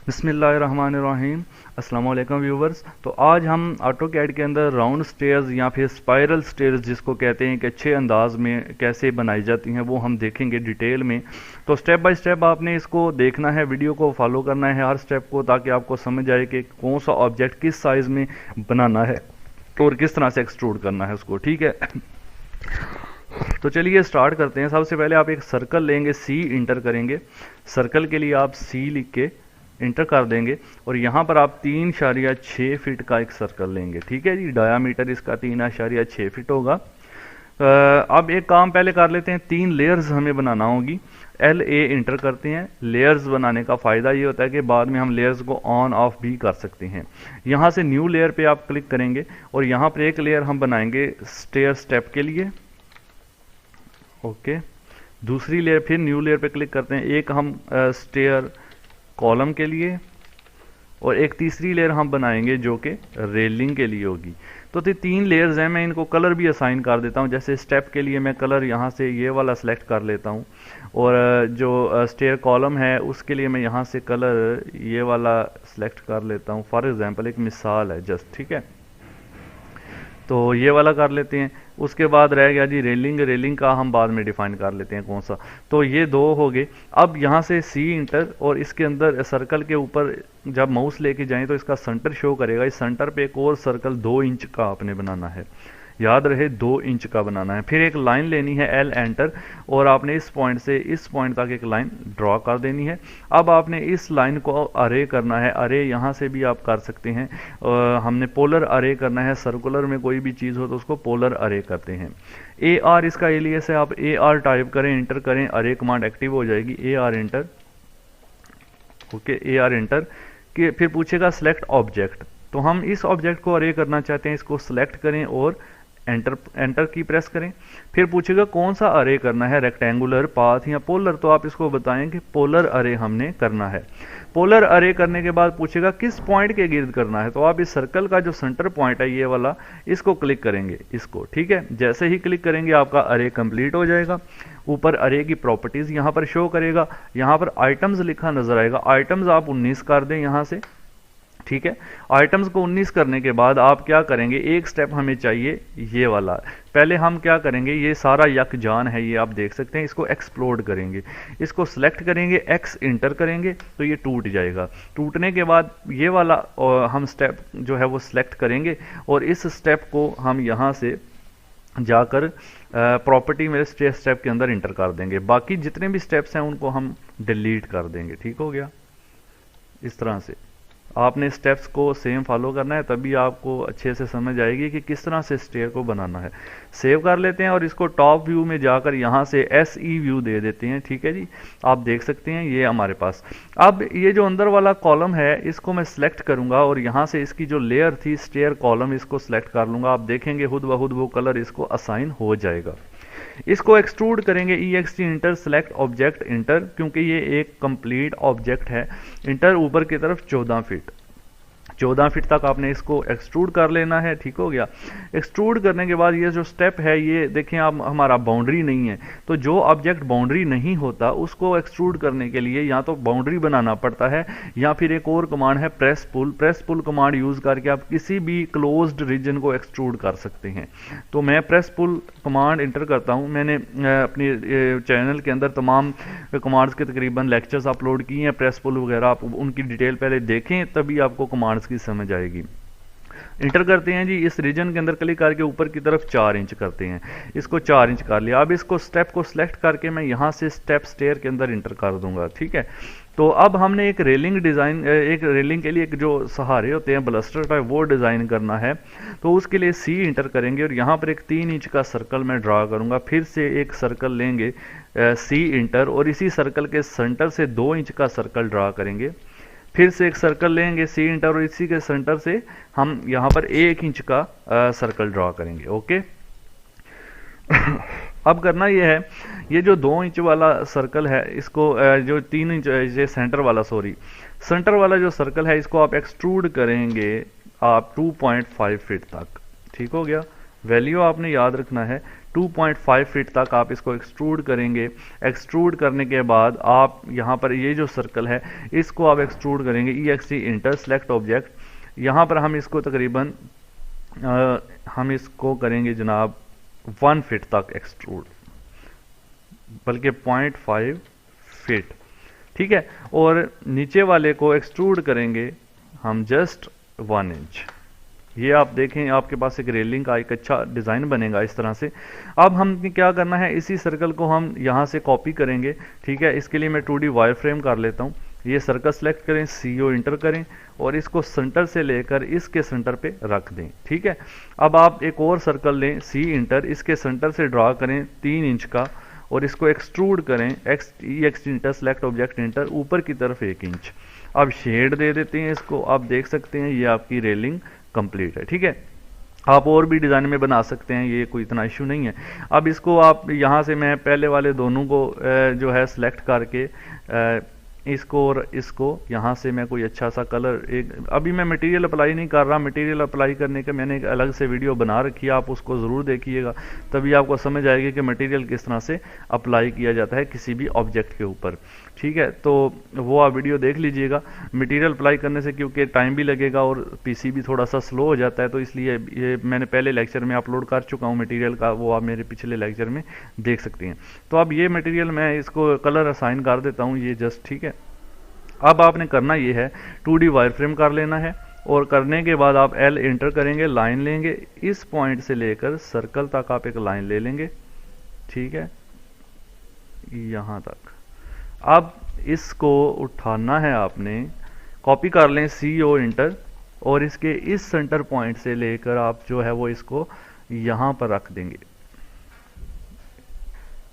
बिस्मिल्लाहिर्रहमानिर्रहीम। अस्सलाम वालेकुम व्यूवर्स। तो आज हम ऑटोकैड के अंदर राउंड स्टेयर्स या फिर स्पाइरल स्टेयर्स जिसको कहते हैं कि अच्छे अंदाज में कैसे बनाई जाती हैं वो हम देखेंगे डिटेल में। तो स्टेप बाय स्टेप आपने इसको देखना है, वीडियो को फॉलो करना है हर स्टेप को, ताकि आपको समझ आए कि कौन सा ऑब्जेक्ट किस साइज़ में बनाना है और किस तरह से एक्सट्रूड करना है उसको। ठीक है, तो चलिए स्टार्ट करते हैं। सबसे पहले आप एक सर्कल लेंगे, सी इंटर करेंगे। सर्कल के लिए आप सी लिख के इंटर कर देंगे और यहाँ पर आप 3.6 फीट का एक सर्कल लेंगे। ठीक है जी, डायामीटर इसका 3.6 फीट होगा। अब एक काम पहले कर लेते हैं, 3 लेयर्स हमें बनाना होगी। LA इंटर करते हैं। लेयर्स बनाने का फ़ायदा ये होता है कि बाद में हम लेयर्स को ऑन ऑफ भी कर सकते हैं। यहाँ से न्यू लेयर पे आप क्लिक करेंगे और यहाँ पर एक लेयर हम बनाएंगे स्टेयर स्टेप के लिए। ओके, दूसरी लेयर, फिर न्यू लेयर पे क्लिक करते हैं, एक हम स्टेयर कॉलम के लिए और एक तीसरी लेयर हम बनाएंगे जो कि रेलिंग के लिए होगी। तो 3 लेयर्स हैं, मैं इनको कलर भी असाइन कर देता हूं। जैसे स्टेप के लिए मैं कलर यहाँ से ये वाला सेलेक्ट कर लेता हूं और जो स्टेयर कॉलम है उसके लिए मैं यहाँ से कलर ये वाला सेलेक्ट कर लेता हूँ। फॉर एग्जांपल एक मिसाल है जस्ट, ठीक है, तो ये वाला कर लेते हैं। उसके बाद रह गया जी रेलिंग। रेलिंग का हम बाद में डिफाइन कर लेते हैं कौन सा। तो ये 2 हो गए। अब यहाँ से सी इंटर और इसके अंदर सर्कल के ऊपर जब माउस लेके जाएं तो इसका सेंटर शो करेगा। इस सेंटर पे एक और सर्कल 2 इंच का आपने बनाना है, याद रहे 2 इंच का बनाना है। फिर एक लाइन लेनी है, L एंटर, और आपने इस पॉइंट से इस पॉइंट तक एक लाइन ड्रॉ कर देनी है। अब आपने इस लाइन को अरे करना है। अरे यहाँ से भी आप कर सकते हैं, हमने पोलर अरे करना है। सर्कुलर में कोई भी चीज़ हो तो उसको पोलर अरे करते हैं। AR इसका एलियस है, आप AR टाइप करें, इंटर करें, अरे कमांड एक्टिव हो जाएगी। AR inter, okay, AR inter के फिर पूछेगा सेलेक्ट ऑब्जेक्ट। तो हम इस ऑब्जेक्ट को अरे करना चाहते हैं, इसको सेलेक्ट करें और एंटर की प्रेस करें। फिर पूछेगा कौन सा अरे करना है, रेक्टेंगुलर, पाथ या पोलर। तो आप इसको बताएं कि पोलर अरे हमने करना है। पोलर अरे करने के बाद पूछेगा किस पॉइंट के गिर्द करना है। तो आप इस सर्कल का जो सेंटर पॉइंट है ये वाला, इसको क्लिक करेंगे, इसको। ठीक है, जैसे ही क्लिक करेंगे आपका अरे कंप्लीट हो जाएगा। ऊपर अरे की प्रॉपर्टीज यहाँ पर शो करेगा। यहाँ पर आइटम्स लिखा नजर आएगा। आइटम्स आप 19 कर दें यहाँ से। ठीक है, आइटम्स को 19 करने के बाद आप क्या करेंगे, एक स्टेप हमें चाहिए ये वाला। पहले हम क्या करेंगे, ये सारा यकजान है, ये आप देख सकते हैं, इसको एक्सप्लोड करेंगे। इसको सिलेक्ट करेंगे, X इंटर करेंगे तो ये टूट जाएगा। टूटने के बाद ये वाला हम स्टेप जो है वो सिलेक्ट करेंगे और इस स्टेप को हम यहाँ से जाकर प्रॉपर्टी में स्टेप के अंदर इंटर कर देंगे। बाकी जितने भी स्टेप्स हैं उनको हम डिलीट कर देंगे। ठीक हो गया, इस तरह से आपने स्टेप्स को सेम फॉलो करना है, तभी आपको अच्छे से समझ आएगी कि किस तरह से स्टेयर को बनाना है। सेव कर लेते हैं और इसको टॉप व्यू में जाकर यहाँ से SE व्यू दे देते हैं। ठीक है जी, आप देख सकते हैं ये हमारे पास। अब ये जो अंदर वाला कॉलम है इसको मैं सिलेक्ट करूंगा और यहाँ से इसकी जो लेयर थी स्टेयर कॉलम, इसको सिलेक्ट कर लूंगा। आप देखेंगे खुद ब खुद वो कलर इसको असाइन हो जाएगा। इसको एक्सट्रूड करेंगे, EXT inter, select object inter, क्योंकि ये एक कंप्लीट ऑब्जेक्ट है। इंटर ऊपर की तरफ 14 फीट, 14 फीट तक आपने इसको एक्सट्रूड कर लेना है। ठीक हो गया। एक्सट्रूड करने के बाद ये जो स्टेप है, ये देखें आप, हमारा बाउंड्री नहीं है। तो जो ऑब्जेक्ट बाउंड्री नहीं होता उसको एक्सट्रूड करने के लिए या तो बाउंड्री बनाना पड़ता है या फिर एक और कमांड है प्रेस पुल। प्रेस पुल कमांड यूज करके आप किसी भी क्लोज्ड रीजन को एक्सट्रूड कर सकते हैं। तो मैं प्रेस पुल कमांड इंटर करता हूं। मैंने अपने चैनल के अंदर तमाम कमांड्स के तकरीबन लेक्चर्स अपलोड किए हैं, प्रेस पुल वगैरह, आप उनकी डिटेल पहले देखें तभी आपको कमांड्स की समझ आएगी। इंटर करते हैं जी, इस रीजन के अंदर क्लिक करके ऊपर की तरफ 4 इंच करते हैं, इसको 4 इंच कर लिया। अब इसको स्टेप को सिलेक्ट करके मैं यहाँ से स्टेप स्टेयर के अंदर इंटर कर दूंगा। ठीक है, तो अब हमने एक रेलिंग डिज़ाइन, एक रेलिंग के लिए एक जो सहारे होते हैं बलस्टर टाइप, वो डिज़ाइन करना है। तो उसके लिए C इंटर करेंगे और यहाँ पर एक 3 इंच का सर्कल मैं ड्रा करूँगा। फिर से एक सर्कल लेंगे, C इंटर, और इसी सर्कल के सेंटर से 2 इंच का सर्कल ड्रा करेंगे। फिर से एक सर्कल लेंगे, C इंटर, और इसी के सेंटर से हम यहाँ पर 1 इंच का सर्कल ड्रॉ करेंगे। ओके अब करना ये है, ये जो 2 इंच वाला सर्कल है इसको जो 3 इंच, ये सेंटर वाला, सॉरी, सेंटर वाला जो सर्कल है इसको आप एक्सट्रूड करेंगे आप 2.5 फीट तक। ठीक हो गया। वैल्यू आपने याद रखना है 2.5 फीट तक आप इसको एक्सट्रूड करेंगे। एक्सट्रूड करने के बाद आप यहाँ पर ये जो सर्कल है इसको आप एक्सट्रूड करेंगे, EXT इंटर सेलेक्ट ऑब्जेक्ट। यहाँ पर हम इसको तकरीबन हम इसको करेंगे जनाब 1 फीट तक एक्सट्रूड, बल्कि 0.5 फीट, ठीक है। और नीचे वाले को एक्सट्रूड करेंगे हम जस्ट 1 इंच। ये आप देखें आपके पास एक रेलिंग का एक अच्छा डिज़ाइन बनेगा इस तरह से। अब हम क्या करना है, इसी सर्कल को हम यहाँ से कॉपी करेंगे, ठीक है। इसके लिए मैं 2D वायर फ्रेम कर लेता हूँ। ये सर्कल सेलेक्ट करें, CO इंटर करें और इसको सेंटर से लेकर इसके सेंटर पे रख दें, ठीक है। अब आप एक और सर्कल लें, C इंटर, इसके सेंटर से ड्रा करें 3 इंच का और इसको एक्सट्रूड करें, EXT inter select object inter, ऊपर की तरफ 1 इंच। अब शेड दे देते हैं इसको, आप देख सकते हैं ये आपकी रेलिंग कंप्लीट है, ठीक है। आप और भी डिज़ाइन में बना सकते हैं, ये कोई इतना इशू नहीं है। अब इसको आप यहाँ से मैं पहले वाले दोनों को जो है सिलेक्ट करके इसको और इसको यहाँ से मैं कोई अच्छा सा कलर, एक अभी मैं मटेरियल अप्लाई नहीं कर रहा, मटेरियल अप्लाई करने का मैंने एक अलग से वीडियो बना रखी है, आप उसको ज़रूर देखिएगा, तभी आपको समझ आएगी कि मटेरियल किस तरह से अप्लाई किया जाता है किसी भी ऑब्जेक्ट के ऊपर, ठीक है। तो वो आप वीडियो देख लीजिएगा। मटेरियल अप्लाई करने से क्योंकि टाइम भी लगेगा और पीसी भी थोड़ा सा स्लो हो जाता है, तो इसलिए ये मैंने पहले लेक्चर में अपलोड कर चुका हूँ मटेरियल का, वो आप मेरे पिछले लेक्चर में देख सकते हैं। तो अब ये मटेरियल मैं इसको कलर असाइन कर देता हूँ, ये जस्ट, ठीक है। अब आपने करना ये है 2D वायर फ्रेम कर लेना है और करने के बाद आप L इंटर करेंगे, लाइन लेंगे, इस पॉइंट से लेकर सर्कल तक आप एक लाइन ले लेंगे, ठीक है, यहाँ तक। अब इसको उठाना है आपने, कॉपी कर लें CO इंटर और इसके इस सेंटर पॉइंट से लेकर आप जो है वो इसको यहाँ पर रख देंगे,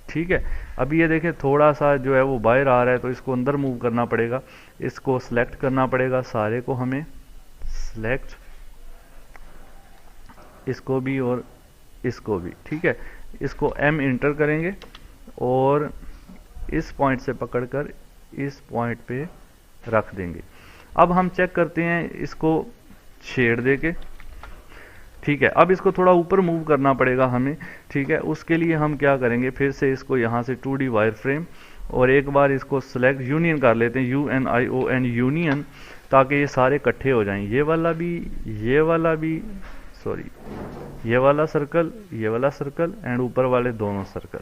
ठीक है। अभी ये देखें थोड़ा सा जो है वो बाहर आ रहा है, तो इसको अंदर मूव करना पड़ेगा, इसको सिलेक्ट करना पड़ेगा, सारे को हमें सिलेक्ट, इसको भी और इसको भी, ठीक है। इसको M इंटर करेंगे और इस पॉइंट से पकड़कर इस पॉइंट पे रख देंगे। अब हम चेक करते हैं इसको शेड देके, ठीक है। अब इसको थोड़ा ऊपर मूव करना पड़ेगा हमें, ठीक है। उसके लिए हम क्या करेंगे, फिर से इसको यहाँ से 2D वायर फ्रेम और एक बार इसको सेलेक्ट, यूनियन कर लेते हैं, UNION यूनियन, ताकि ये सारे इकट्ठे हो जाएं। ये वाला भी सॉरी, ये वाला सर्कल, ये वाला सर्कल एंड ऊपर वाले दोनों सर्कल,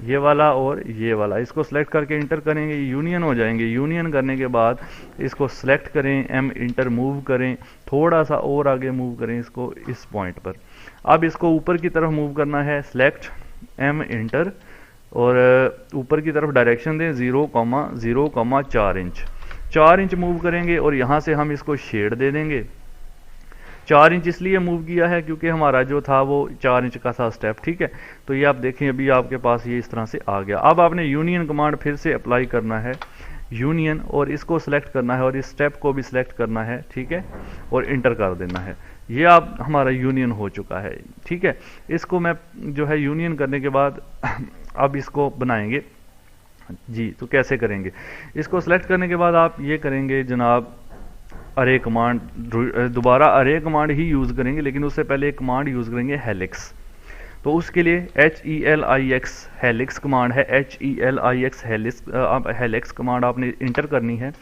ये वाला और ये वाला, इसको सेलेक्ट करके इंटर करेंगे, यूनियन हो जाएंगे। यूनियन करने के बाद इसको सेलेक्ट करें, M इंटर, मूव करें, थोड़ा सा और आगे मूव करें इसको इस पॉइंट पर। अब इसको ऊपर की तरफ मूव करना है, सेलेक्ट, M इंटर और ऊपर की तरफ डायरेक्शन दें 0,4 इंच, 4 इंच मूव करेंगे और यहाँ से हम इसको शेड दे देंगे। 4 इंच इसलिए मूव किया है क्योंकि हमारा जो था वो 4 इंच का था स्टेप, ठीक है। तो ये आप देखें अभी आपके पास ये इस तरह से आ गया। अब आपने यूनियन कमांड फिर से अप्लाई करना है, यूनियन, और इसको सिलेक्ट करना है और इस स्टेप को भी सिलेक्ट करना है, ठीक है, और इंटर कर देना है। ये आप हमारा यूनियन हो चुका है, ठीक है। इसको मैं जो है यूनियन करने के बाद अब इसको बनाएंगे जी। तो कैसे करेंगे, इसको सिलेक्ट करने के बाद आप ये करेंगे जनाब, अरे कमांड, दोबारा अरे कमांड ही यूज़ करेंगे, लेकिन उससे पहले एक कमांड यूज़ करेंगे हेलिक्स। तो उसके लिए HELIX हेलिक्स कमांड है, HELIX हेलिक्स कमांड आपने इंटर करनी है।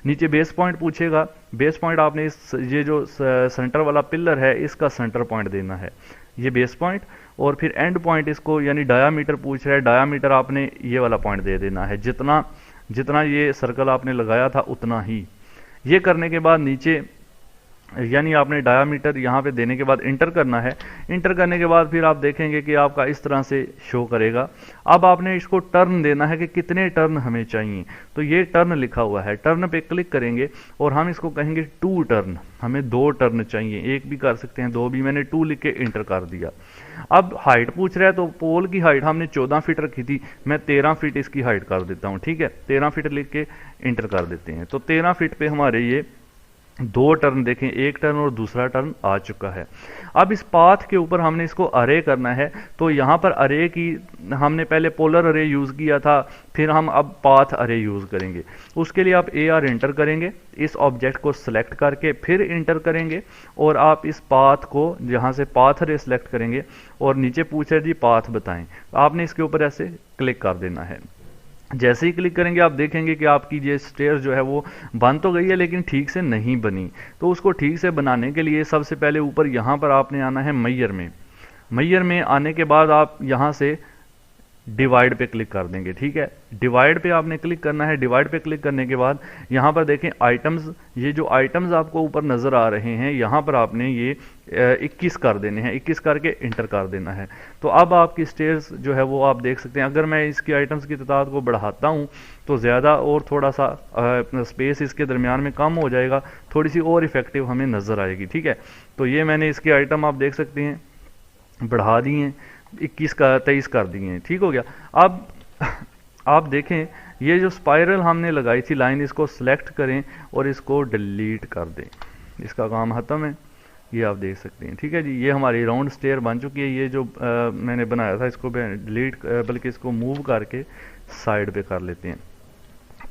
नीचे बेस पॉइंट पूछेगा, बेस पॉइंट आपने ये जो सेंटर वाला पिलर है इसका सेंटर पॉइंट देना है, ये बेस पॉइंट, और फिर एंड पॉइंट इसको यानी डायामीटर पूछ रहा है, डायामीटर आपने ये वाला पॉइंट दे देना है, जितना ये सर्कल आपने लगाया था उतना ही। ये करने के बाद नीचे यानी आपने डायामीटर यहाँ पे देने के बाद इंटर करना है। इंटर करने के बाद फिर आप देखेंगे कि आपका इस तरह से शो करेगा। अब आपने इसको टर्न देना है कि कितने टर्न हमें चाहिए, तो ये टर्न लिखा हुआ है, टर्न पे क्लिक करेंगे और हम इसको कहेंगे 2 टर्न, हमें 2 टर्न चाहिए, 1 भी कर सकते हैं 2 भी, मैंने 2 लिख के इंटर कर दिया। अब हाइट पूछ रहा है, तो पोल की हाइट हमने 14 फीट रखी थी, मैं 13 फीट इसकी हाइट कर देता हूँ, ठीक है, 13 फीट लिख के इंटर कर देते हैं। तो 13 फीट पे हमारे ये दो टर्न देखें, एक टर्न और दूसरा टर्न आ चुका है। अब इस पाथ के ऊपर हमने इसको अरे करना है, तो यहाँ पर अरे की हमने पहले पोलर अरे यूज़ किया था, फिर हम अब पाथ अरे यूज़ करेंगे। उसके लिए आप AR इंटर करेंगे, इस ऑब्जेक्ट को सिलेक्ट करके फिर इंटर करेंगे, और आप इस पाथ को जहाँ से पाथ अरे सिलेक्ट करेंगे और नीचे पूछे जी पाथ बताएं, आपने इसके ऊपर ऐसे क्लिक कर देना है। जैसे ही क्लिक करेंगे आप देखेंगे कि आपकी ये स्टेयर जो है वो बन तो गई है लेकिन ठीक से नहीं बनी। तो उसको ठीक से बनाने के लिए सबसे पहले ऊपर यहाँ पर आपने आना है मैयर में। मैयर में आने के बाद आप यहाँ से डिवाइड पे क्लिक कर देंगे, ठीक है। डिवाइड पे आपने क्लिक करना है। डिवाइड पे क्लिक करने के बाद यहाँ पर देखें आइटम्स, ये जो आइटम्स आपको ऊपर नज़र आ रहे हैं यहाँ पर आपने ये 21 कर देने हैं, 21 करके इंटर कर देना है। तो अब आपकी स्टेयर्स जो है वो आप देख सकते हैं। अगर मैं इसकी आइटम्स की तादाद को बढ़ाता हूँ तो ज़्यादा और थोड़ा सा स्पेस इसके दरमियान में कम हो जाएगा, थोड़ी सी और इफेक्टिव हमें नज़र आएगी, ठीक है। तो ये मैंने इसकी आइटम आप देख सकते हैं बढ़ा दी हैं, 21 का 23 कर दिए हैं, ठीक हो गया। अब आप देखें ये जो स्पाइरल हमने लगाई थी लाइन, इसको सिलेक्ट करें और इसको डिलीट कर दें, इसका काम खत्म है। ये आप देख सकते हैं, ठीक है जी। ये हमारी राउंड स्टेयर बन चुकी है। ये जो मैंने बनाया था इसको डिलीट बल्कि इसको मूव करके साइड पे कर लेते हैं।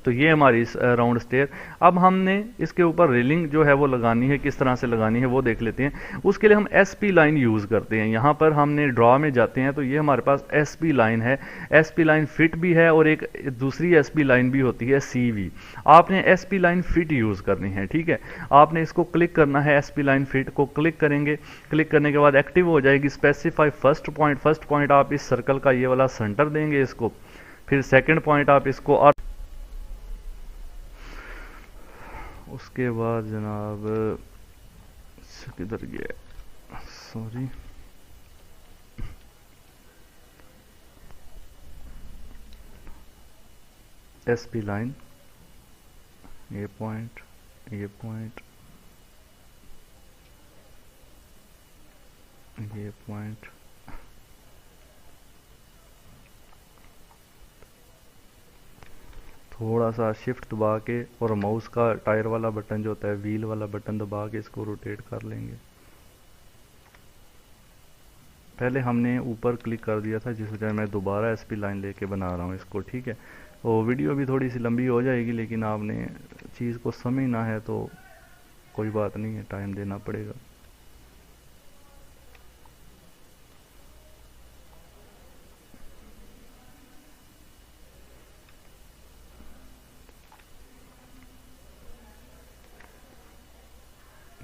तो ये हमारी राउंड स्टेयर। अब हमने इसके ऊपर रेलिंग जो है वो लगानी है, किस तरह से लगानी है वो देख लेते हैं। उसके लिए हम SP लाइन यूज़ करते हैं। यहाँ पर हमने ड्रॉ में जाते हैं तो ये हमारे पास SP लाइन है। SP लाइन फिट भी है और एक दूसरी SP लाइन भी होती है CV। आपने SP लाइन फिट यूज़ करनी है, ठीक है। आपने इसको क्लिक करना है, SP लाइन फिट को क्लिक करेंगे। क्लिक करने के बाद एक्टिव हो जाएगी specify first point. First point आप इस सर्कल का ये वाला सेंटर देंगे इसको, फिर सेकेंड पॉइंट आप इसको, और उसके बाद जनाब किधर गया, सॉरी, SP लाइन, ये पॉइंट, ये पॉइंट, ये पॉइंट, थोड़ा सा शिफ्ट दबा के और माउस का टायर वाला बटन जो होता है, व्हील वाला बटन दबा के इसको रोटेट कर लेंगे। पहले हमने ऊपर क्लिक कर दिया था, जिस वजह मैं दोबारा SP लाइन लेके बना रहा हूँ इसको, ठीक है। और वीडियो भी थोड़ी सी लंबी हो जाएगी, लेकिन आपने चीज़ को समझना है तो कोई बात नहीं है, टाइम देना पड़ेगा।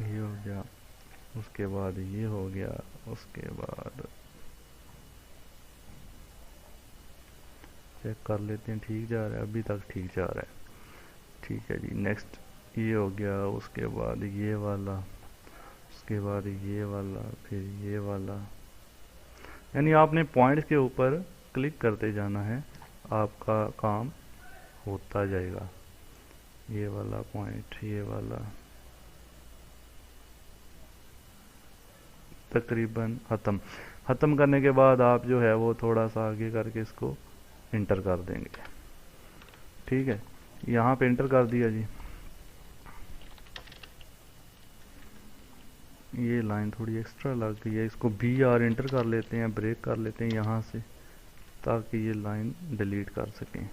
ये हो गया, उसके बाद ये हो गया, उसके बाद चेक कर लेते हैं ठीक जा रहा है, अभी तक ठीक जा रहा है, ठीक है जी। नेक्स्ट ये हो गया, उसके बाद ये वाला, उसके बाद ये वाला, फिर ये वाला। यानी आपने पॉइंट्स के ऊपर क्लिक करते जाना है, आपका काम होता जाएगा। ये वाला पॉइंट, ये वाला, तकरीबन ख़त्म करने के बाद आप जो है वो थोड़ा सा आगे करके इसको इंटर कर देंगे, ठीक है। यहाँ पे इंटर कर दिया जी। ये लाइन थोड़ी एक्स्ट्रा लग गई है, इसको BR इंटर कर लेते हैं, ब्रेक कर लेते हैं यहाँ से, ताकि ये लाइन डिलीट कर सकें।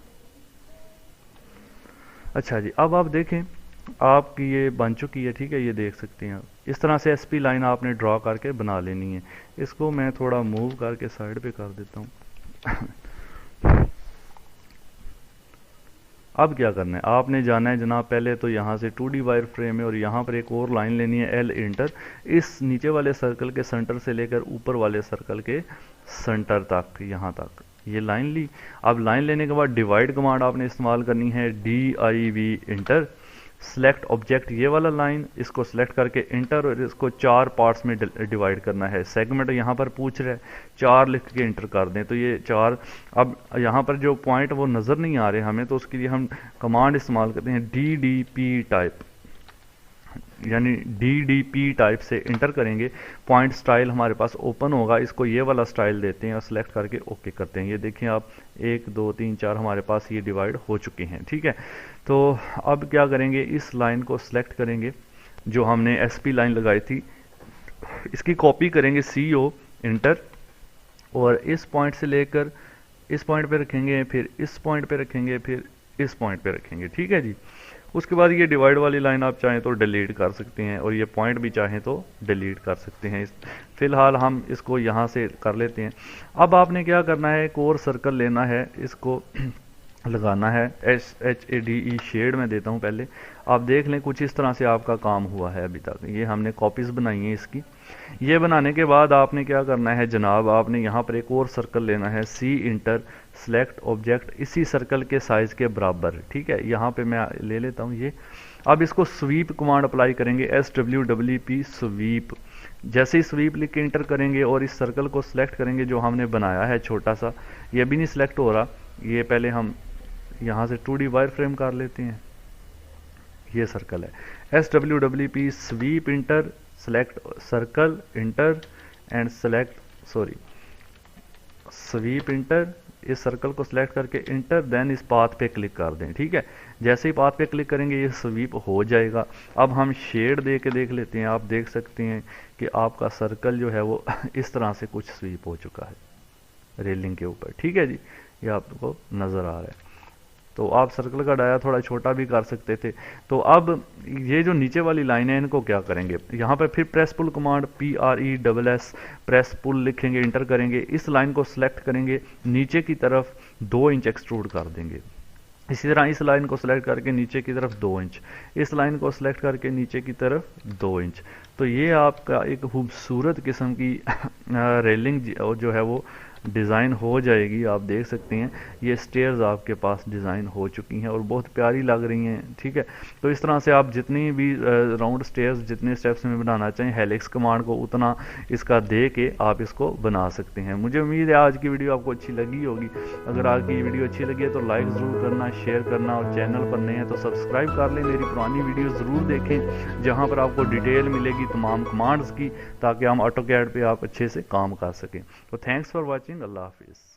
अच्छा जी, अब आप देखें आपकी ये बन चुकी है, ठीक है। ये देख सकते हैं आप, इस तरह से SP लाइन आपने ड्रॉ करके बना लेनी है। इसको मैं थोड़ा मूव करके साइड पे कर देता हूँ। अब क्या करना है, आपने जाना है जनाब, पहले तो यहाँ से 2D वायर फ्रेम है और यहाँ पर एक और लाइन लेनी है, L इंटर, इस नीचे वाले सर्कल के सेंटर से लेकर ऊपर वाले सर्कल के सेंटर तक, यहाँ तक ये लाइन ली। अब लाइन लेने के बाद डिवाइड कमांड आपने इस्तेमाल करनी है, DIV इंटर, सेलेक्ट ऑब्जेक्ट, ये वाला लाइन, इसको सेलेक्ट करके इंटर, और इसको 4 पार्ट्स में डिवाइड करना है। सेगमेंट यहाँ पर पूछ रहा है, 4 लिख के इंटर कर दें, तो ये 4। अब यहाँ पर जो पॉइंट वो नज़र नहीं आ रहे हमें, तो उसके लिए हम कमांड इस्तेमाल करते हैं DDP टाइप, यानी DDP टाइप से इंटर करेंगे। पॉइंट स्टाइल हमारे पास ओपन होगा, इसको ये वाला स्टाइल देते हैं और सेलेक्ट करके ओके करते हैं। ये देखें आप, 1 2 3 4 हमारे पास ये डिवाइड हो चुके हैं, ठीक है। तो अब क्या करेंगे, इस लाइन को सिलेक्ट करेंगे, जो हमने SP लाइन लगाई थी, इसकी कॉपी करेंगे CO इंटर, और इस पॉइंट से लेकर इस पॉइंट पे रखेंगे, फिर इस पॉइंट पे रखेंगे, फिर इस पॉइंट पे रखेंगे। ठीक है जी। उसके बाद ये डिवाइड वाली लाइन आप चाहें तो डिलीट कर सकते हैं, और ये पॉइंट भी चाहें तो डिलीट कर सकते हैं। फिलहाल हम इसको यहाँ से कर लेते हैं। अब आपने क्या करना है, एक और सर्कल लेना है, इसको लगाना है SHADE शेड में देता हूँ पहले। आप देख लें कुछ इस तरह से आपका काम हुआ है अभी तक। ये हमने कॉपीज़ बनाई हैं इसकी। ये बनाने के बाद आपने क्या करना है जनाब, आपने यहाँ पर एक और सर्कल लेना है, C इंटर सेलेक्ट ऑब्जेक्ट इसी सर्कल के साइज़ के बराबर। ठीक है, यहाँ पे मैं ले लेता हूँ ये। अब इसको स्वीप कमांड अप्लाई करेंगे, SWEEP स्वीप। जैसे ही स्वीप लिख के इंटर करेंगे और इस सर्कल को सिलेक्ट करेंगे जो हमने बनाया है छोटा सा, ये भी नहीं सिलेक्ट हो रहा, ये पहले हम यहाँ से 2D वायर फ्रेम कर लेते हैं। ये सर्कल है, SWEEP sweep enter select circle enter and select sweep enter. इस सर्कल को सिलेक्ट करके इंटर, देन इस पाथ पे क्लिक कर दें। ठीक है, जैसे ही पाथ पे क्लिक करेंगे ये स्वीप हो जाएगा। अब हम शेड दे के देख लेते हैं। आप देख सकते हैं कि आपका सर्कल जो है वो इस तरह से कुछ स्वीप हो चुका है रेलिंग के ऊपर। ठीक है जी, ये आपको नज़र आ रहा है। तो आप सर्कल का डाया थोड़ा छोटा भी कर सकते थे। तो अब ये जो नीचे वाली लाइन है इनको क्या करेंगे, यहाँ पर फिर प्रेस पुल कमांड PRESS प्रेस पुल लिखेंगे, इंटर करेंगे, इस लाइन को सिलेक्ट करेंगे, नीचे की तरफ 2 इंच एक्सट्रूड कर देंगे। इसी तरह इस लाइन को सिलेक्ट करके नीचे की तरफ 2 इंच, इस लाइन को सिलेक्ट करके नीचे की तरफ 2 इंच। तो ये आपका एक खूबसूरत किस्म की रेलिंग जो है वो डिज़ाइन हो जाएगी। आप देख सकते हैं ये स्टेयर्स आपके पास डिज़ाइन हो चुकी हैं और बहुत प्यारी लग रही हैं। ठीक है, तो इस तरह से आप जितनी भी राउंड स्टेयर्स जितने स्टेप्स में बनाना चाहें, हेलिक्स कमांड को उतना इसका दे के आप इसको बना सकते हैं। मुझे उम्मीद है आज की वीडियो आपको अच्छी लगी होगी। अगर आज की वीडियो अच्छी लगी है तो लाइक ज़रूर करना, शेयर करना, और चैनल पर नए हैं तो सब्सक्राइब कर लें। मेरी पुरानी वीडियो ज़रूर देखें जहाँ पर आपको डिटेल मिलेगी तमाम कमांड्स की, ताकि हम ऑटोकैड पे आप अच्छे से काम कर सकें। तो थैंक्स फॉर वॉचिंग। अल्लाह हाफिज़।